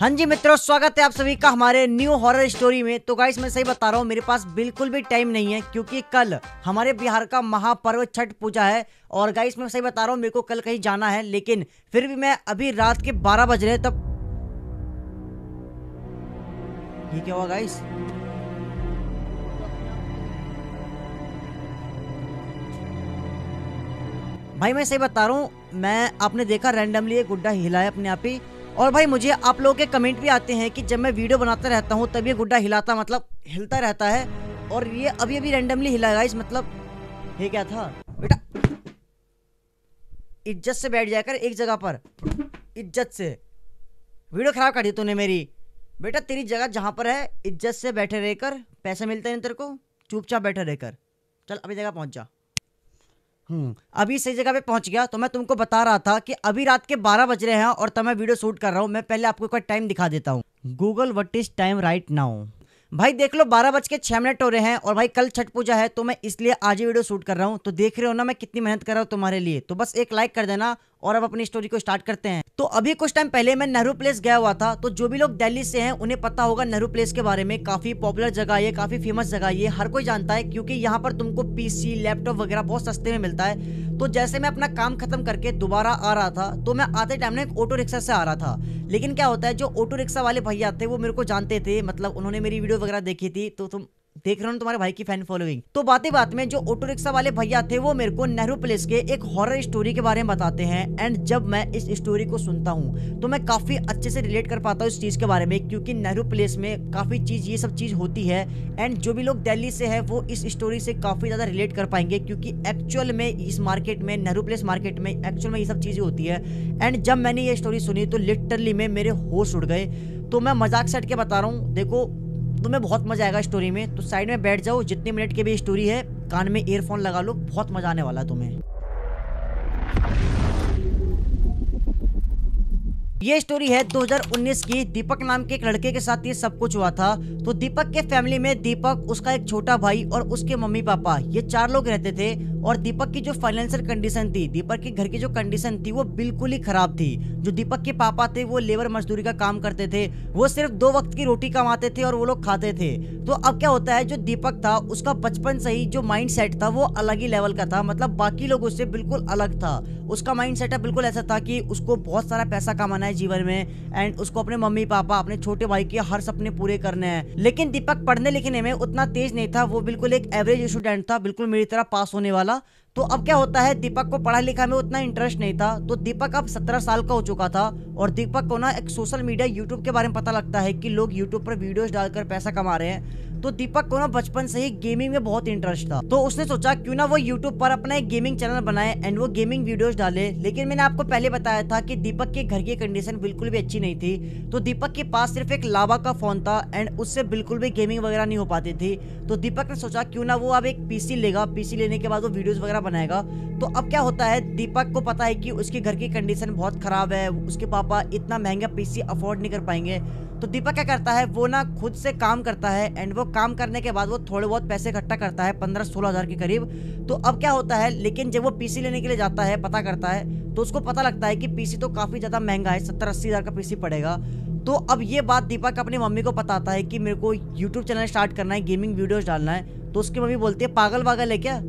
हाँ जी मित्रों, स्वागत है आप सभी का हमारे न्यू हॉरर स्टोरी में। तो गाइस मैं सही बता रहा हूँ, मेरे पास बिल्कुल भी टाइम नहीं है क्योंकि कल हमारे बिहार का महापर्व छठ पूजा है। और गाइस मैं सही बता रहा हूँ, मेरे को कल कहीं जाना है, लेकिन फिर भी मैं अभी रात के 12 बज रहे हैं तब। ये क्या हुआ गाइस? भाई मैं सही बता रहा हूँ, मैं आपने देखा रैंडमली एक गुड्डा हिला है अपने आप ही। और भाई मुझे आप लोगों के कमेंट भी आते हैं कि जब मैं वीडियो बनाता रहता हूँ तब ये गुड्डा हिलाता मतलब हिलता रहता है। और ये अभी अभी रैंडमली हिला गाइस, मतलब ये क्या था बेटा? इज्जत से बैठ जाकर एक जगह पर, इज्जत से। वीडियो खराब कर दी तूने मेरी। बेटा तेरी जगह जहां पर है इज्जत से बैठे रहकर, पैसे मिलते हैं तेरे को, चुपचाप बैठे रहकर। चल अभी जगह पहुंच जा। अभी सही जगह पे पहुंच गया। तो मैं तुमको बता रहा था कि अभी रात के 12 बज रहे हैं और तब मैं वीडियो शूट कर रहा हूं। मैं पहले आपको एक बार टाइम दिखा देता हूं। Google what is time right now. भाई देख लो 12:06 हो रहे हैं। और भाई कल छठ पूजा है तो मैं इसलिए आज ही वीडियो शूट कर रहा हूं। तो देख रहे हो ना मैं कितनी मेहनत कर रहा हूं तुम्हारे लिए। तो बस एक लाइक कर देना और अब अपनी स्टोरी को स्टार्ट करते हैं। तो अभी कुछ टाइम पहले मैं नेहरू प्लेस गया हुआ था। तो जो भी लोग दिल्ली से हैं उन्हें पता होगा नेहरू प्लेस के बारे में। काफी पॉपुलर जगह है, काफी फेमस जगह है, हर कोई जानता है क्योंकि यहाँ पर तुमको पीसी लैपटॉप वगैरह बहुत सस्ते में मिलता है। तो जैसे मैं अपना काम खत्म करके दोबारा आ रहा था तो मैं आते टाइम ना एक ऑटो रिक्शा से आ रहा था। लेकिन क्या होता है, जो ऑटो रिक्शा वाले भैया थे वो मेरे को जानते थे, मतलब उन्होंने मेरी वीडियो वगैरह देखी थी। तो तुम देख रहे हो ना तुम्हारे भाई की फैन फॉलोइंग। तो बातें बात में जो ऑटो रिक्शा वाले भैया थे वो मेरे को नेहरू प्लेस के एक हॉरर स्टोरी के बारे में बताते हैं। एंड जब मैं इस स्टोरी को सुनता हूँ तो मैं काफी अच्छे से रिलेट कर पाता हूँ इस चीज के बारे में, क्योंकि नेहरू प्लेस में काफी चीज ये सब चीज होती है। एंड जो भी लोग दिल्ली से है वो इस स्टोरी से काफी ज्यादा रिलेट कर पाएंगे, क्योंकि एक्चुअल में इस मार्केट में, नेहरू प्लेस मार्केट में एक्चुअल में ये सब चीजें होती है। एंड जब मैंने ये स्टोरी सुनी तो लिटरली में मेरे होश उड़ गए। तो मैं मजाक से हट के बता रहा हूँ, देखो तुम्हें बहुत मजा आएगा स्टोरी में। तो साइड में बैठ जाओ, जितने मिनट की भी स्टोरी है कान में ईयरफोन लगा लो, बहुत मजा आने वाला है तुम्हें। ये स्टोरी है 2019 की। दीपक नाम के एक लड़के के साथ ये सब कुछ हुआ था। तो दीपक के फैमिली में दीपक, उसका एक छोटा भाई और उसके मम्मी पापा, ये 4 लोग रहते थे। और दीपक की जो फाइनेंशियल कंडीशन थी, दीपक के घर की जो कंडीशन थी वो बिल्कुल ही खराब थी। जो दीपक के पापा थे वो लेबर मजदूरी का काम करते थे, वो सिर्फ 2 वक्त की रोटी कमाते थे और वो लोग खाते थे। तो अब क्या होता है, जो दीपक था उसका बचपन से ही जो माइंड सेट था वो अलग ही लेवल का था, मतलब बाकी लोगों से बिल्कुल अलग था। उसका माइंड सेट बिल्कुल ऐसा था कि उसको बहुत सारा पैसा कमाना है जीवन में, एंड उसको अपने मम्मी पापा, अपने छोटे भाई के हर सपने पूरे करने हैं। लेकिन दीपक पढ़ने लिखने में उतना तेज नहीं था, वो बिल्कुल एक एवरेज स्टूडेंट था, बिल्कुल मेरी तरह पास होने वाला। तो अब क्या होता है, दीपक को पढ़ा लिखा में उतना इंटरेस्ट नहीं था। तो दीपक अब 17 साल का हो चुका था और दीपक को ना एक सोशल मीडिया यूट्यूब के बारे में पता लगता है कि लोग यूट्यूब पर वीडियोस डालकर पैसा कमा रहे हैं। तो दीपक को ना बचपन से ही गेमिंग में बहुत इंटरेस्ट था। तो उसने सोचा क्यों ना वो यूट्यूब पर अपना एक गेमिंग चैनल बनाए एंड वो गेमिंग वीडियोस डाले। लेकिन मैंने आपको पहले बताया था कि दीपक के घर की कंडीशन बिल्कुल भी अच्छी नहीं थी। तो दीपक के पास सिर्फ एक लावा का फोन था एंड उससे बिल्कुल भी गेमिंग वगैरह नहीं हो पाती थी। तो दीपक ने सोचा क्यों ना वो अब एक पीसी लेगा, पीसी लेने के बाद वो वीडियोस वगैरह बनाएगा। तो अब क्या होता है, दीपक को पता है कि उसके घर की कंडीशन बहुत खराब है, उसके पापा इतना महंगा पीसी अफोर्ड नहीं कर पाएंगे। तो दीपक क्या करता है, वो ना खुद से काम करता है एंड वो काम करने के बाद वो थोड़े बहुत पैसे इकट्ठा करता है, 15-16 हज़ार के करीब। तो अब क्या होता है, लेकिन जब वो पीसी लेने के लिए जाता है, पता करता है, तो उसको पता लगता है कि पीसी तो काफी ज्यादा महंगा है, 70-80 हज़ार का पीसी पड़ेगा। तो अब ये बात दीपक अपनी मम्मी को बताता है कि मेरे को यूट्यूब चैनल स्टार्ट करना है, गेमिंग वीडियोस डालना है। तो उसकी मम्मी बोलती है पागल वागल है क्या,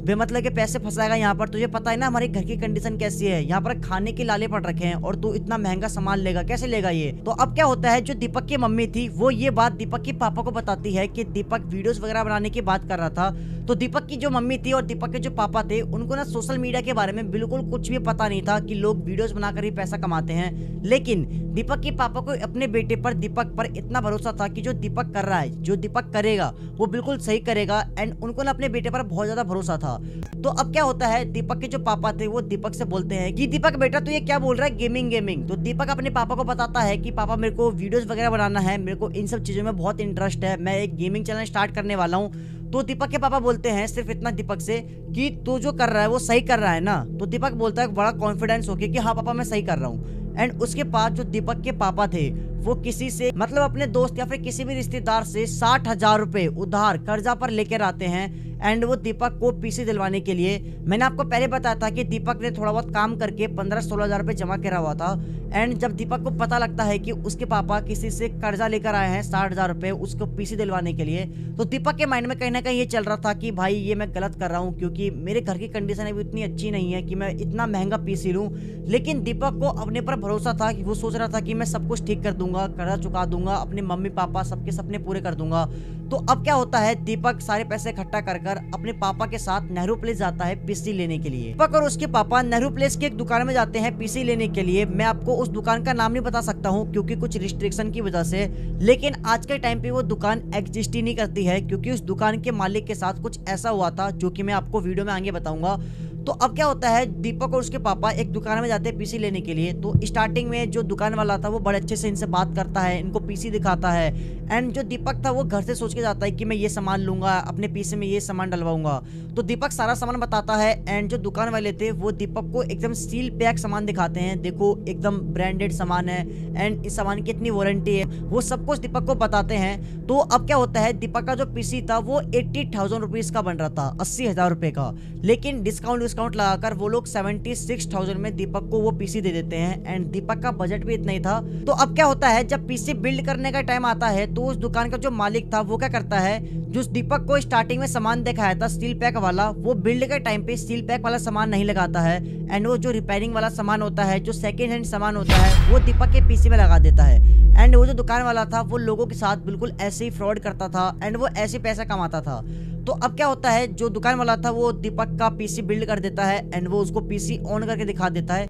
बेमतलब के पैसे फंसाएगा यहाँ पर, तुझे पता है ना हमारे घर की कंडीशन कैसी है, यहाँ पर खाने के लाले पड़ रखे हैं और तू इतना महंगा सामान लेगा, कैसे लेगा ये। तो अब क्या होता है, जो दीपक की मम्मी थी वो ये बात दीपक के पापा को बताती है कि दीपक वीडियोस वगैरह बनाने की बात कर रहा था। तो दीपक की जो मम्मी थी और दीपक के जो पापा थे उनको ना सोशल मीडिया के बारे में बिल्कुल कुछ भी पता नहीं था कि लोग वीडियोस बनाकर ही पैसा कमाते हैं। लेकिन दीपक के पापा को अपने बेटे पर, दीपक पर इतना भरोसा था कि जो दीपक कर रहा है, जो दीपक करेगा वो बिल्कुल सही करेगा। एंड उनको ना अपने बेटे पर बहुत ज्यादा भरोसा था। तो अब क्या होता है, दीपक के जो पापा थे वो दीपक से बोलते हैं कि दीपक बेटा तू ये क्या बोल रहा है, गेमिंग गेमिंग। तो दीपक अपने पापा को बताता है कि पापा मेरे को वीडियोस वगैरह बनाना है, मेरे को इन सब चीजों में बहुत इंटरेस्ट है, मैं एक गेमिंग चैनल स्टार्ट करने वाला हूँ। तो दीपक के पापा बोलते हैं सिर्फ इतना दीपक से कि तू जो कर रहा है वो सही कर रहा है ना। तो दीपक बोलता है बड़ा कॉन्फिडेंस होके कि हाँ पापा मैं सही कर रहा हूँ। एंड उसके पास जो दीपक के पापा थे वो किसी से, मतलब अपने दोस्त या फिर किसी भी रिश्तेदार से 60,000 रुपए उधार कर्जा पर लेकर आते हैं। एंड वो दीपक को पीसी दिलवाने के लिए, मैंने आपको पहले बताया था कि दीपक ने थोड़ा बहुत काम करके 15-16 हजार रुपए जमा करा हुआ था। एंड जब दीपक को पता लगता है कि उसके पापा किसी से कर्जा लेकर आए हैं 60,000 रुपए उसको पीसी दिलवाने के लिए, तो दीपक के माइंड में कहीं ना कहीं ये चल रहा था कि भाई ये मैं गलत कर रहा हूँ, क्योंकि मेरे घर की कंडीशन अभी इतनी अच्छी नहीं है कि मैं इतना महंगा पीसी लूँ। लेकिन दीपक को अपने पर भरोसा था कि वो सोच रहा था कि मैं सब कुछ ठीक कर दूंगा, कर्जा चुका दूंगा, अपने मम्मी पापा सबके सपने पूरे कर दूंगा। तो अब क्या होता है, दीपक सारे पैसे इकट्ठा कर अपने पापा के साथ नेहरू प्लेस जाता है पीसी लेने के लिए। दीपक और उसके पापा नेहरू प्लेस की एक दुकान में जाते हैं पीसी लेने के लिए। मैं आपको उस दुकान का नाम नहीं बता सकता हूँ क्योंकि कुछ रिस्ट्रिक्शन की वजह से, लेकिन आज के टाइम पे वो दुकान एग्जिस्ट ही नहीं करती है, क्योंकि उस दुकान के मालिक के साथ कुछ ऐसा हुआ था जो कि मैं आपको वीडियो में आगे बताऊंगा। तो अब क्या होता है, दीपक और उसके पापा एक दुकान में जाते हैं पीसी लेने के लिए। तो स्टार्टिंग में जो दुकान वाला था वो बड़े अच्छे से इनसे बात करता है, इनको पीसी दिखाता है। एंड जो दीपक था वो घर से सोच के जाता है कि मैं ये सामान लूंगा, अपने पीसी में ये सामान डलवाऊंगा। तो दीपक सारा सामान बताता है। एंड जो दुकान वाले थे वो दीपक को एकदम सील पैक सामान दिखाते हैं, देखो एकदम ब्रांडेड सामान है एंड इस सामान की इतनी वारंटी है, वो सब कुछ दीपक को बताते हैं। तो अब क्या होता है, दीपक का जो पीसी था वो 80,000 रुपीज का बन रहा था, 80,000 रुपए का, लेकिन डिस्काउंट लगाकर वो लोग 76,000 में दीपक को वो पीसी दे देते हैं। एंड दीपक का बजट भी इतना ही था। तो अब क्या होता है, जब पीसी बिल्ड करने का टाइम आता है तो उस दुकान का जो मालिक था वो क्या करता है, जो दीपक को स्टार्टिंग में सामान दिखाया था स्टील पैक वाला, वो बिल्ड के टाइम पे स्टील पैक वाला सामान नहीं लगाता है। एंड वो जो रिपेयरिंग वाला सामान होता है, जो सेकेंड हैंड सामान होता है, वो दीपक के पीसी में लगा देता है। एंड वो जो दुकान वाला था वो लोगों के साथ बिल्कुल ऐसे ही फ्रॉड करता था एंड वो ऐसे पैसा कमाता था। तो अब क्या होता है, जो दुकान वाला था वो दीपक का पीसी बिल्ड कर देता है एंड वो उसको पीसी ऑन करके दिखा देता है।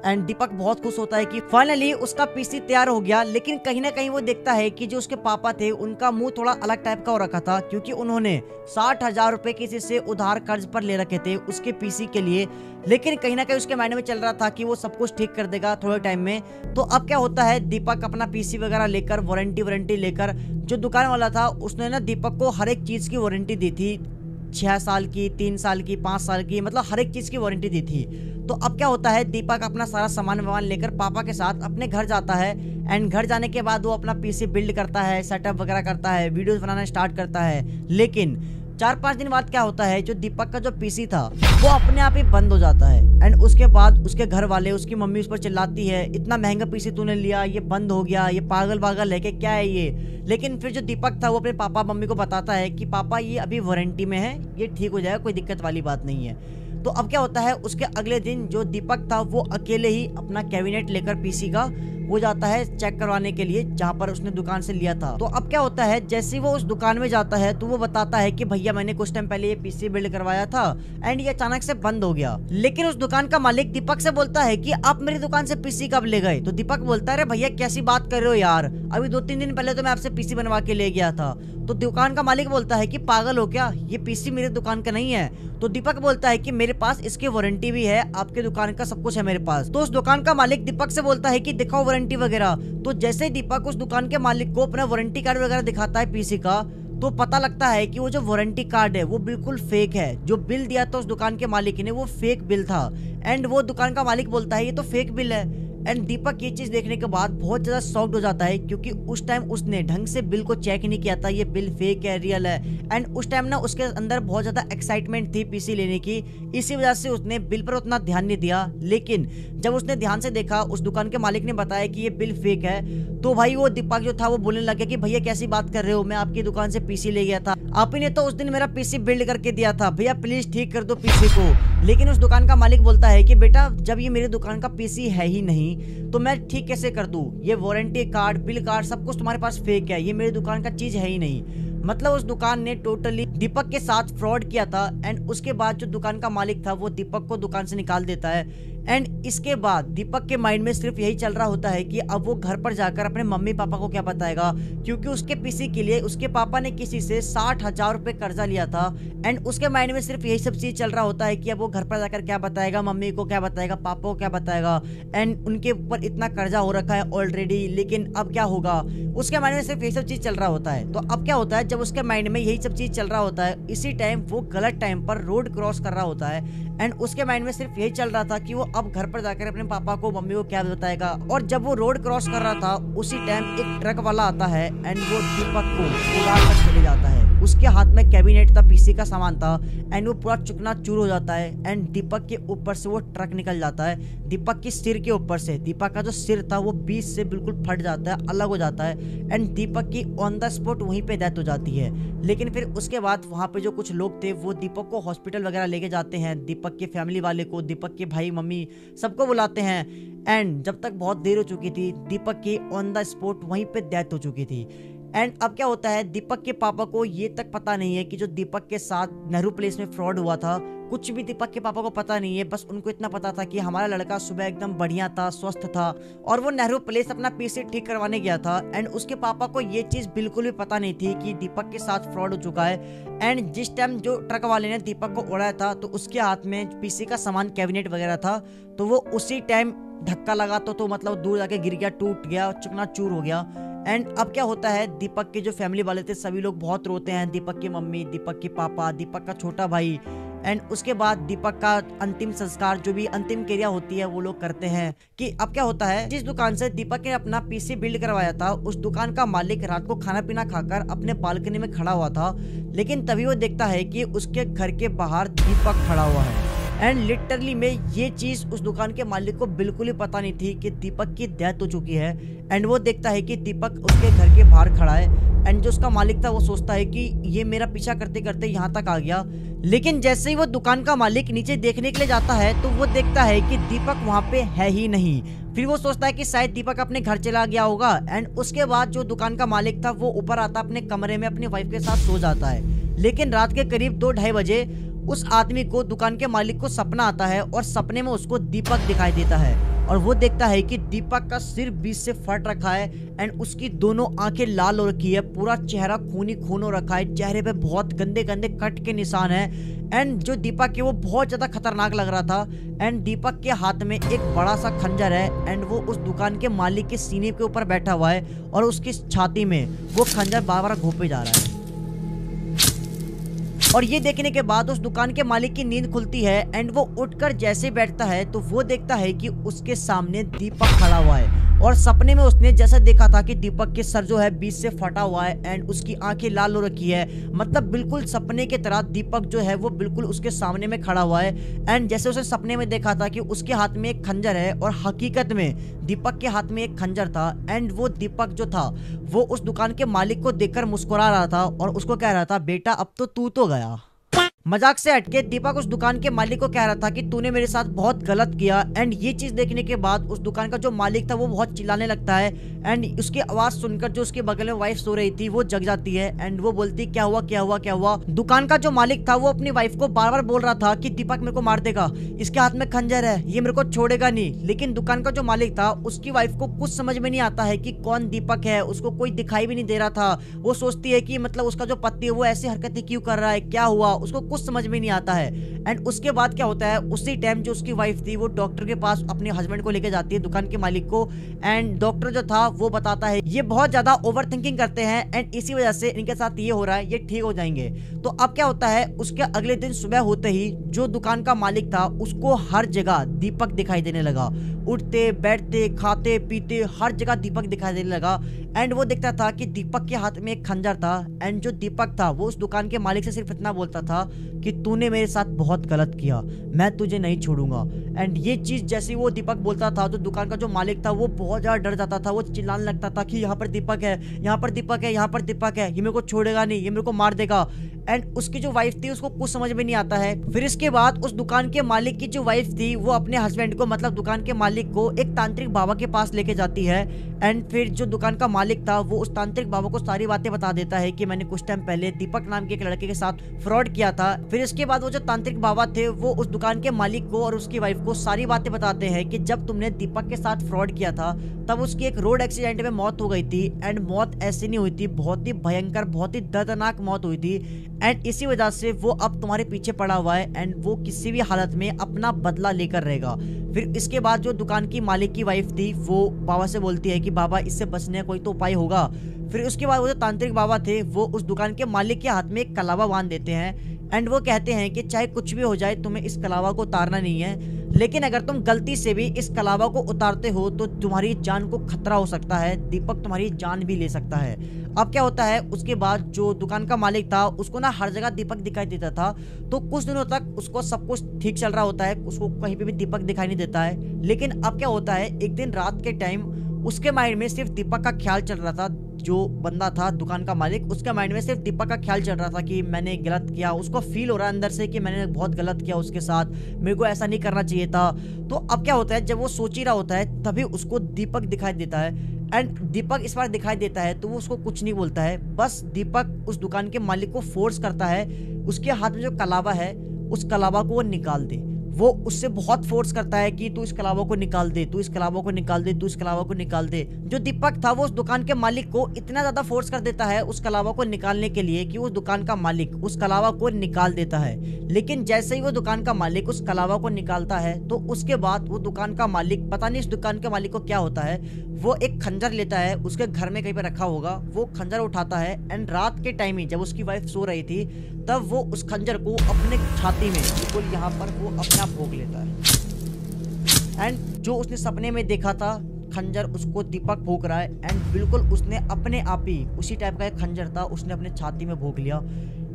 एंड दीपक बहुत खुश होता है कि फाइनली उसका पीसी तैयार हो गया। लेकिन कहीं ना कहीं वो देखता है कि जो उसके पापा थे उनका मुंह थोड़ा अलग टाइप का हो रखा था, क्योंकि उन्होंने 60,000 रुपए किसी से उधार कर्ज पर ले रखे थे उसके पीसी के लिए। लेकिन कहीं ना कहीं उसके माइंड में चल रहा था कि वो सब कुछ ठीक कर देगा थोड़े टाइम में। तो अब क्या होता है, दीपक अपना पीसी वगैरह लेकर वारंटी लेकर, जो दुकान वाला था उसने ना दीपक को हर एक चीज की वारंटी दी थी, 6 साल की, 3 साल की, 5 साल की, मतलब हर एक चीज की वारंटी दी थी। तो अब क्या होता है, दीपक अपना सारा सामान वामान लेकर पापा के साथ अपने घर जाता है। एंड घर जाने के बाद वो अपना पीसी बिल्ड करता है, सेटअप वगैरह करता है, वीडियोस बनाना स्टार्ट करता है। लेकिन 4-5 दिन बाद क्या होता है, जो दीपक का जो पीसी था वो अपने आप ही बंद हो जाता है। एंड उसके बाद उसके घर वाले, उसकी मम्मी उस पर चिल्लाती है, इतना महंगा पीसी तूने लिया, ये बंद हो गया, ये पागल है कि क्या है ये। लेकिन फिर जो दीपक था वो अपने पापा मम्मी को बताता है कि पापा ये अभी वारंटी में है, ये ठीक हो जाएगा, कोई दिक्कत वाली बात नहीं है। तो अब क्या होता है, उसके अगले दिन जो दीपक था वो अकेले ही अपना कैबिनेट लेकर पीसी का वो जाता है चेक करवाने के लिए, जहाँ पर उसने दुकान से लिया था। तो अब क्या होता है, जैसे वो उस दुकान में जाता है तो वो बताता है कि भैया मैंने कुछ टाइम पहले ये पीसी बिल्ड करवाया था एंड ये अचानक से बंद हो गया। लेकिन उस दुकान का मालिक दीपक से बोलता है कि आप मेरी दुकान से पीसी कब ले गए? तो दीपक बोलता है, अरे भैया कैसी बात कर रहे हो यार, अभी 2-3 दिन पहले तो मैं आपसे पीसी बनवा के ले गया था। तो दुकान का मालिक बोलता है कि पागल हो क्या, ये पीसी मेरे दुकान का नहीं है। तो दीपक बोलता है कि मेरे पास इसकी वारंटी भी है, आपके दुकान का सब कुछ है मेरे पास। तो उस दुकान का मालिक दीपक से बोलता है कि दिखाओ वारंटी वगैरह। तो जैसे ही दीपक उस दुकान के मालिक को अपना वारंटी कार्ड वगैरह दिखाता है पीसी का, तो पता लगता है कि वो जो वारंटी कार्ड है वो बिल्कुल फेक है। जो बिल दिया था उस दुकान के मालिक ने वो फेक बिल था। एंड वो दुकान का मालिक बोलता है ये तो फेक बिल है। एंड दीपक ये चीज देखने के बाद बहुत ज्यादा शॉक्ड हो जाता है, क्योंकि उस टाइम उसने ढंग से बिल को चेक नहीं किया था, ये बिल फेक है रियल है। एंड उस टाइम ना उसके अंदर बहुत ज्यादा एक्साइटमेंट थी पीसी लेने की, इसी वजह से उसने बिल पर उतना ध्यान नहीं दिया। लेकिन जब उसने ध्यान से देखा, उस दुकान के मालिक ने बताया कि ये बिल फेक है, तो भाई वो दीपक जो था वो बोलने लग गया कि भैया कैसी बात कर रहे हो, मैं आपकी दुकान से पीसी ले गया था, आप ही ने तो उस दिन मेरा पीसी बिल्ड करके दिया था, भैया प्लीज ठीक कर दो पीसी को। लेकिन उस दुकान का मालिक बोलता है कि बेटा जब ये मेरी दुकान का पीसी है ही नहीं तो मैं ठीक कैसे कर दूं, ये वारंटी कार्ड बिल कार्ड सब कुछ तुम्हारे पास फेक है, ये मेरी दुकान का चीज है ही नहीं। मतलब उस दुकान ने टोटली दीपक के साथ फ्रॉड किया था। एंड उसके बाद जो दुकान का मालिक था वो दीपक को दुकान से निकाल देता है। एंड इसके बाद दीपक के माइंड में सिर्फ यही चल रहा होता है कि अब वो घर पर जाकर अपने मम्मी पापा को क्या बताएगा, क्योंकि उसके पीसी के लिए उसके पापा ने किसी से 60,000 रुपए कर्जा लिया था। एंड उसके माइंड में सिर्फ यही सब चीज चल रहा होता है कि अब वो घर पर जाकर क्या बताएगा, मम्मी को क्या बताएगा, पापा को क्या बताएगा। एंड उनके ऊपर इतना कर्जा हो रखा है ऑलरेडी, लेकिन अब क्या होगा, उसके माइंड में सिर्फ यही सब चीज चल रहा होता है। तो अब क्या होता है, जब उसके माइंड में यही सब चीज चल रहा होता है, इसी टाइम वो गलत टाइम पर रोड क्रॉस कर रहा होता है। एंड उसके माइंड में सिर्फ यही चल रहा था कि वो अब घर पर जाकर अपने पापा को मम्मी को क्या बताएगा। और जब वो रोड क्रॉस कर रहा था उसी टाइम एक ट्रक वाला आता है एंड वो दीपक को उड़ाकर चले जाता है। उसके हाथ में कैबिनेट था, पीसी का सामान था एंड वो पूरा चुकना चूर हो जाता है एंड दीपक के ऊपर से वो ट्रक निकल जाता है, दीपक के सिर के ऊपर से। दीपक का जो सिर था वो बीच से बिल्कुल फट जाता है, अलग हो जाता है एंड दीपक की ऑन द स्पॉट वहीं पे डेथ हो जाती है। लेकिन फिर उसके बाद वहाँ पे जो कुछ लोग थे वो दीपक को हॉस्पिटल वगैरह लेके जाते हैं, दीपक के फैमिली वाले को, दीपक के भाई मम्मी सबको बुलाते हैं एंड जब तक बहुत देर हो चुकी थी दीपक की ऑन द स्पॉट वहीं पे डेथ हो चुकी थी। एंड अब क्या होता है, दीपक के पापा को ये तक पता नहीं है कि जो दीपक के साथ नेहरू प्लेस में फ्रॉड हुआ था, कुछ भी दीपक के पापा को पता नहीं है। बस उनको इतना पता था कि हमारा लड़का सुबह एकदम बढ़िया था, स्वस्थ था और वो नेहरू प्लेस अपना पीसी ठीक करवाने गया था एंड उसके पापा को ये चीज बिल्कुल भी पता नहीं थी कि दीपक के साथ फ्रॉड हो चुका है। एंड जिस टाइम जो ट्रक वाले ने दीपक को उड़ाया था तो उसके हाथ में पीसी का सामान, कैबिनेट वगैरह था, तो वो उसी टाइम धक्का लगा तो मतलब दूर जाके गिर गया, टूट गया, चकना चूर हो गया। एंड अब क्या होता है, दीपक के जो फैमिली वाले थे सभी लोग बहुत रोते हैं, दीपक की मम्मी, दीपक के पापा, दीपक का छोटा भाई एंड उसके बाद दीपक का अंतिम संस्कार, जो भी अंतिम क्रिया होती है वो लोग करते हैं। कि अब क्या होता है, जिस दुकान से दीपक ने अपना पीसी बिल्ड करवाया था उस दुकान का मालिक रात को खाना पीना खाकर अपने बालकनी में खड़ा हुआ था, लेकिन तभी वो देखता है कि उसके घर के बाहर दीपक खड़ा हुआ है। एंड लिटरली में ये चीज उस दुकान के मालिक को बिल्कुल ही पता नहीं थी कि दीपक की डेथ हो चुकी है। एंड वो देखता है कि दीपक उसके घर के बाहर खड़ा है एंड जो उसका मालिक था वो सोचता है कि ये मेरा पीछा करते करते यहाँ तक आ गया। लेकिन जैसे ही वो दुकान का मालिक नीचे देखने के लिए जाता है तो वो देखता है कि दीपक वहाँ पे है ही नहीं। फिर वो सोचता है कि शायद दीपक अपने घर चला गया होगा एंड उसके बाद जो दुकान का मालिक था वो ऊपर आता, अपने कमरे में अपनी वाइफ के साथ सो जाता है। लेकिन रात के करीब 2-2:30 बजे उस आदमी को, दुकान के मालिक को सपना आता है और सपने में उसको दीपक दिखाई देता है और वो देखता है कि दीपक का सिर बीच से फट रखा है एंड उसकी दोनों आंखें लाल हो रखी है, पूरा चेहरा खूनी खून हो रखा है, चेहरे पे बहुत गंदे गंदे कट के निशान है एंड जो दीपक है वो बहुत ज्यादा खतरनाक लग रहा था। एंड दीपक के हाथ में एक बड़ा सा खंजर है एंड वो उस दुकान के मालिक के सीने के ऊपर बैठा हुआ है और उसकी छाती में वो खंजर बार बार घोंपे जा रहा है। और ये देखने के बाद उस दुकान के मालिक की नींद खुलती है एंड वो उठकर जैसे बैठता है तो वो देखता है कि उसके सामने दीपक खड़ा हुआ है और सपने में उसने जैसा देखा था कि दीपक के सर जो है बीच से फटा हुआ है एंड उसकी आंखें लाल हो रखी है, मतलब बिल्कुल सपने की तरह दीपक जो है वो बिल्कुल उसके सामने में खड़ा हुआ है। एंड जैसे उसने सपने में देखा था कि उसके हाथ में एक खंजर है और हकीकत में दीपक के हाथ में एक खंजर था एंड वो दीपक जो था वो उस दुकान के मालिक को देखकर मुस्कुरा रहा था और उसको कह रहा था, बेटा अब तो तू तो गया। मजाक से हटके दीपक उस दुकान के मालिक को कह रहा था कि तूने मेरे साथ बहुत गलत किया। एंड ये चीज देखने के बाद उस दुकान का जो मालिक था वो बहुत चिल्लाने लगता है एंड उसकी आवाज सुनकर जो उसके बगल में वाइफ सो रही थी वो जग जाती है एंड वो बोलती क्या हुआ क्या हुआ क्या हुआ। दुकान का जो मालिक था वो अपनी वाइफ को बार बार बोल रहा था कि दीपक मेरे को मार देगा, इसके हाथ में खंजर है, ये मेरे को छोड़ेगा नहीं। लेकिन दुकान का जो मालिक था उसकी वाइफ को कुछ समझ में नहीं आता है कि कौन दीपक है, उसको कोई दिखाई भी नहीं दे रहा था। वो सोचती है कि मतलब उसका जो पति है वो ऐसी हरकतें क्यों कर रहा है, क्या हुआ, उसको कुछ समझ में नहीं आता है। एंड उसके बाद क्या होता है, उसी टाइम जो उसकी वाइफ थी वो डॉक्टर के पास अपने हस्बैंड को लेके जाती है, दुकान के मालिक को। एंड डॉक्टर जो था वो बताता है ये बहुत ज्यादा ओवर थिंकिंग करते हैं एंड इसी वजह से इनके साथ ये हो रहा है, ये ठीक हो जाएंगे। तो अब क्या होता है, उसके अगले दिन सुबह होते ही जो दुकान का मालिक था उसको हर जगह दीपक दिखाई देने लगा, उठते बैठते खाते पीते हर जगह दीपक दिखाई देने लगा। एंड वो देखता था कि दीपक के हाथ में एक खंजर था एंड जो दीपक था वो उस दुकान के मालिक से सिर्फ इतना बोलता था कि तूने मेरे साथ बहुत गलत किया, मैं तुझे नहीं छोड़ूंगा। एंड ये चीज जैसे वो दीपक बोलता था तो दुकान का जो मालिक था वो बहुत ज्यादा डर जाता था, वो चिल्लाने लगता था कि यहाँ पर दीपक है, यहाँ पर दीपक है, यहाँ पर दीपक है, ये मेरे को छोड़ेगा नहीं, ये मेरे को मार देगा। एंड उसकी जो वाइफ थी उसको कुछ समझ में नहीं आता है। फिर इसके बाद उस दुकान के मालिक की जो वाइफ थी वो अपने हस्बैंड को, मतलब दुकान के मालिक को, एक तांत्रिक बाबा के पास लेके जाती है। एंड फिर जो दुकान का मालिक था वो उस तांत्रिक बाबा को सारी बातें बता देता है कि मैंने कुछ टाइम पहले दीपक नाम के एक लड़के के साथ फ्रॉड किया था। फिर इसके बाद वो जो तांत्रिक बाबा थे वो उस दुकान के मालिक को और उसकी वाइफ को सारी बातें बताते हैं कि जब तुमने दीपक के साथ फ्रॉड किया था तब उसकी एक रोड एक्सीडेंट में मौत हो गई थी। एंड मौत ऐसी नहीं हुई थी, बहुत ही भयंकर, बहुत ही दर्दनाक मौत हुई थी। एंड इसी वजह से वो अब तुम्हारे पीछे पड़ा हुआ है एंड वो किसी भी हालत में अपना बदला लेकर रहेगा। फिर इसके बाद जो दुकान की मालिक की वाइफ थी वो बाबा से बोलती है कि बाबा इससे बचने का कोई तो उपाय होगा। फिर उसके बाद वो जो तांत्रिक बाबा थे वो उस दुकान के मालिक के हाथ में एक कलावा बांध देते हैं एंड वो कहते हैं कि चाहे कुछ भी हो जाए तुम्हें इस कलावा को उतारना नहीं है, लेकिन अगर तुम गलती से भी इस कलावा को उतारते हो तो तुम्हारी जान को खतरा हो सकता है, दीपक तुम्हारी जान भी ले सकता है। अब क्या होता है, उसके बाद जो दुकान का मालिक था उसको ना हर जगह दीपक दिखाई देता था, तो कुछ दिनों तक उसको सब कुछ ठीक चल रहा होता है, उसको कहीं पे भी दीपक दिखाई नहीं देता है। लेकिन अब क्या होता है, एक दिन रात के टाइम उसके माइंड में सिर्फ दीपक का ख्याल चल रहा था। जो बंदा था दुकान का मालिक, उसके माइंड में सिर्फ दीपक का ख्याल चल रहा था कि मैंने गलत किया। उसको फील हो रहा है अंदर से कि मैंने बहुत गलत किया उसके साथ, मेरे को ऐसा नहीं करना चाहिए था। तो अब क्या होता है, जब वो सोच ही रहा होता है तभी उसको दीपक दिखाई देता है। एंड दीपक इस बार दिखाई देता है तो वो उसको कुछ नहीं बोलता है, बस दीपक उस दुकान के मालिक को फोर्स करता है उसके हाथ में जो कलावा है उस कलावा को वो निकाल दे। वो उससे बहुत फोर्स करता है कि तू इस कलावा को निकाल दे, तू इस कलावा को निकाल दे, तू इस कलावा को निकाल दे। जो दीपक था वो उस दुकान के मालिक को इतना ज्यादा फोर्स कर देता है उस कलावा को निकालने के लिए कि उस दुकान का मालिक उस कलावा को निकाल देता है। लेकिन जैसे ही वो दुकान का मालिक उस कलावा को निकालता है तो उसके बाद वो दुकान का मालिक, पता नहीं इस दुकान के मालिक को क्या होता है, वो एक खंजर लेता है, उसके घर में कहीं पे रखा होगा, वो खंजर उठाता है एंड रात के टाइम ही जब उसकी वाइफ सो रही थी तब वो उस खंजर को अपने छाती में बिल्कुल यहाँ पर वो अपने आप भोग लेता है। एंड जो उसने सपने में देखा था खंजर उसको दीपक भोग रहा है एंड बिल्कुल उसने अपने आप ही उसी टाइप का एक खंजर था उसने अपने छाती में भोग लिया।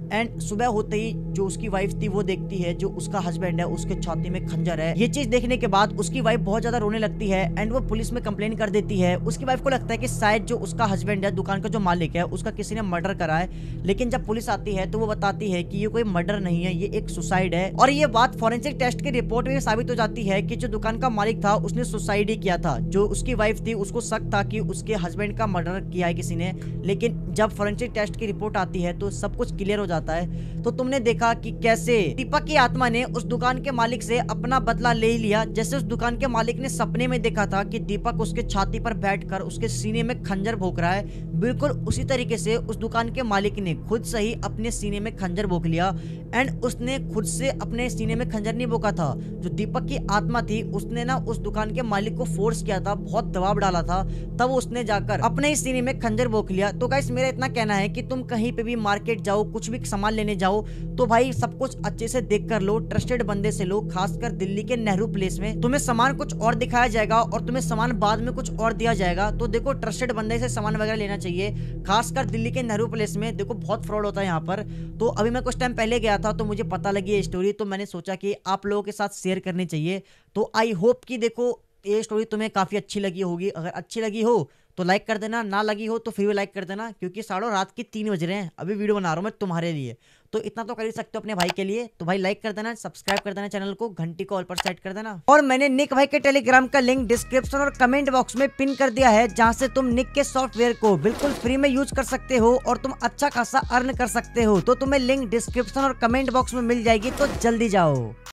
एंड सुबह होते ही जो उसकी वाइफ थी वो देखती है जो उसका हस्बैंड है उसके छाती में खंजर है। ये चीज देखने के बाद उसकी वाइफ बहुत ज्यादा रोने लगती है एंड वो पुलिस में कंप्लेन कर देती है। उसकी वाइफ को लगता है कि शायद जो उसका हस्बैंड है दुकान का जो मालिक है उसका किसी ने मर्डर करा है, लेकिन जब पुलिस आती है तो वो बताती है कि ये कोई मर्डर नहीं है, ये एक सुसाइड है। और ये बात फॉरेंसिक टेस्ट की रिपोर्ट में साबित हो जाती है कि जो दुकान का मालिक था उसने सुसाइड ही किया था। जो उसकी वाइफ थी उसको शक था कि उसके हस्बैंड का मर्डर किया है किसी ने, लेकिन जब फॉरेंसिक टेस्ट की रिपोर्ट आती है तो सब कुछ क्लियर हो जाता है। तो तुमने देखा कि कैसे दीपक की आत्मा ने उस दुकान के मालिक से अपना बदला ले लिया। जैसे उस दुकान के मालिक ने सपने में देखा था कि दीपक उसके छाती पर बैठकर उसके सीने में खंजर भोंक रहा है, बिल्कुल उसी तरीके से उस दुकान के मालिक ने खुद से ही अपने सीने में खंजर भोंक लिया। एंड उसने खुद से अपने सीने में खंजर नहीं भोंका था, जो दीपक की आत्मा थी उसने ना उस दुकान के मालिक को फोर्स किया था, बहुत दबाव डाला था, तब उसने जाकर अपने ही सीने में खंजर भोंक लिया। तो गाइस मेरा इतना कहना है कि तुम कहीं पे भी मार्केट जाओ, कुछ भी सामान लेने जाओ तो भाई सब कुछ अच्छे से देख कर लो, ट्रस्टेड बंदे से लो। खासकर दिल्ली के नेहरू प्लेस में तुम्हें सामान कुछ और दिखाया जाएगा और तुम्हें सामान बाद में कुछ और दिया जाएगा। तो देखो ट्रस्टेड बंदे से सामान वगैरह लेना चाहिए। खासकर दिल्ली के नेहरू प्लेस में देखो बहुत फ्रॉड होता है यहाँ पर। तो अभी मैं कुछ टाइम पहले गया था तो मुझे पता लगी ये स्टोरी, तो मैंने सोचा कि आप लोगों के साथ शेयर करनी चाहिए। तो आई होप कि देखो ये स्टोरी तुम्हें काफी अच्छी लगी होगी। अगर अच्छी लगी हो तो लाइक कर देना, ना लगी हो तो फिर भी लाइक कर देना, क्योंकि साढ़े रात के 3 बज रहे हैं, अभी वीडियो बना रहा हूँ मैं तुम्हारे लिए, तो इतना तो कर ही सकते हो अपने भाई के लिए। तो भाई लाइक कर देना, सब्सक्राइब कर देना चैनल को, घंटी को ऑल पर सेट कर देना। और मैंने निक भाई के टेलीग्राम का लिंक डिस्क्रिप्शन और कमेंट बॉक्स में पिन कर दिया है, जहां से तुम निक के सॉफ्टवेयर को बिल्कुल फ्री में यूज कर सकते हो और तुम अच्छा खासा अर्न कर सकते हो। तो तुम्हें लिंक डिस्क्रिप्शन और कमेंट बॉक्स में मिल जाएगी, तो जल्दी जाओ।